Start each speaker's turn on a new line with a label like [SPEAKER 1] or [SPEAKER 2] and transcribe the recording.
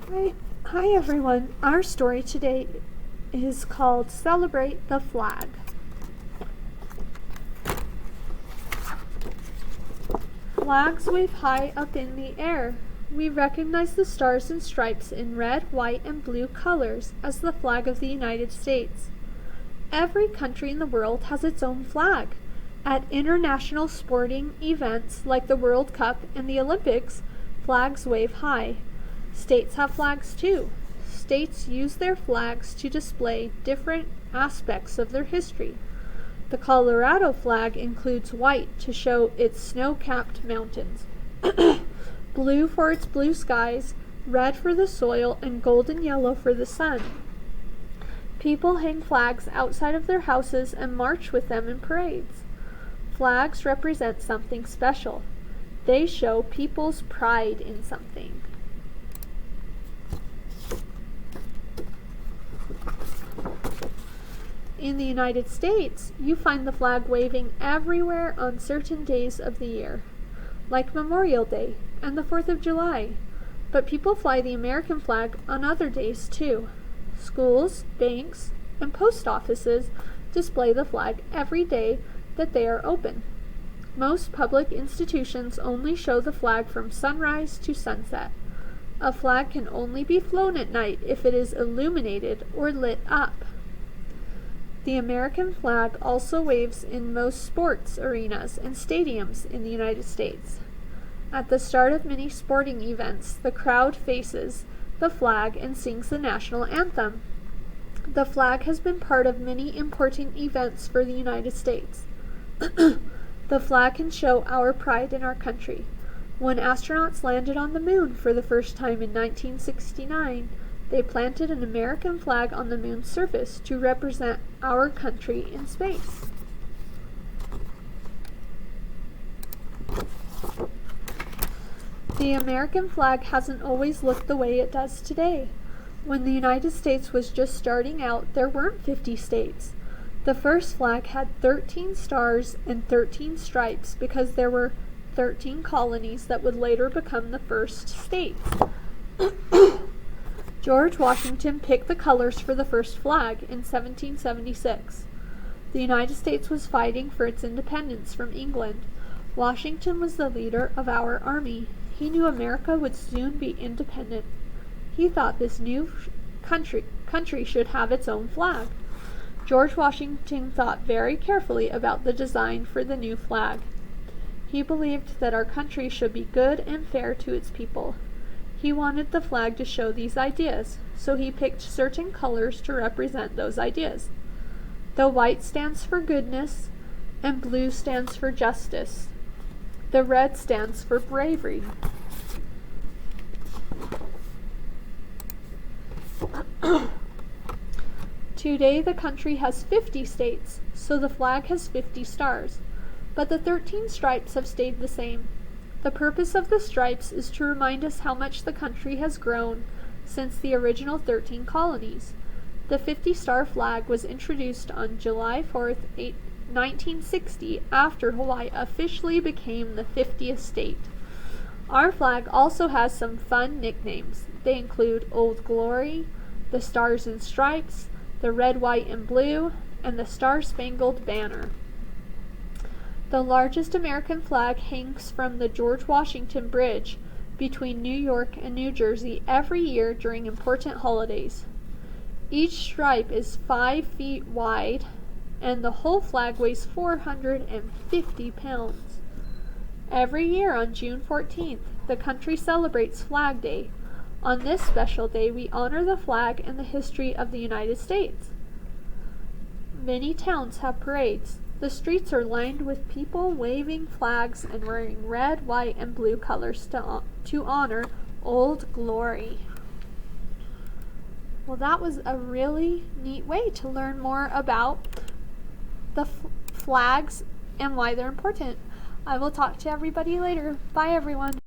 [SPEAKER 1] Right. Hi everyone. Our story today is called Celebrate the Flag. Flags wave high up in the air. We recognize the stars and stripes in red, white, and blue colors as the flag of the United States. Every country in the world has its own flag. At international sporting events like the World Cup and the Olympics, flags wave high. States have flags too. States use their flags to display different aspects of their history. The Colorado flag includes white to show its snow-capped mountains, blue for its blue skies, red for the soil, and golden yellow for the sun. People hang flags outside of their houses and march with them in parades. Flags represent something special. They show people's pride in something. In the United States, you find the flag waving everywhere on certain days of the year, like Memorial Day and the 4th of July. But people fly the American flag on other days too. Schools, banks, and post offices display the flag every day that they are open. Most public institutions only show the flag from sunrise to sunset. A flag can only be flown at night if it is illuminated or lit up. The American flag also waves in most sports arenas and stadiums in the United States. At the start of many sporting events, the crowd faces the flag and sings the national anthem. The flag has been part of many important events for the United States. The flag can show our pride in our country. When astronauts landed on the moon for the first time in 1969, they planted an American flag on the moon's surface to represent our country in space. The American flag hasn't always looked the way it does today. When the United States was just starting out, there weren't 50 states. The first flag had 13 stars and 13 stripes because there were 13 colonies that would later become the first states. George Washington picked the colors for the first flag in 1776. The United States was fighting for its independence from England. Washington was the leader of our army. He knew America would soon be independent. He thought this new country should have its own flag. George Washington thought very carefully about the design for the new flag. He believed that our country should be good and fair to its people. He wanted the flag to show these ideas, so he picked certain colors to represent those ideas. The white stands for goodness, and blue stands for justice. The red stands for bravery. Today the country has 50 states, so the flag has 50 stars, but the 13 stripes have stayed the same. The purpose of the stripes is to remind us how much the country has grown since the original 13 colonies. The 50-star flag was introduced on July 4th, 1960, after Hawaii officially became the 50th state. Our flag also has some fun nicknames. They include Old Glory, the Stars and Stripes, the Red, White, and Blue, and the Star-Spangled Banner. The largest American flag hangs from the George Washington Bridge between New York and New Jersey every year during important holidays. Each stripe is 5 feet wide, and the whole flag weighs 450 pounds. Every year on June 14th, the country celebrates Flag Day. On this special day, we honor the flag and the history of the United States. Many towns have parades. The streets are lined with people waving flags and wearing red, white, and blue colors to honor Old Glory. Well, that was a really neat way to learn more about the flags and why they're important. I will talk to everybody later. Bye, everyone.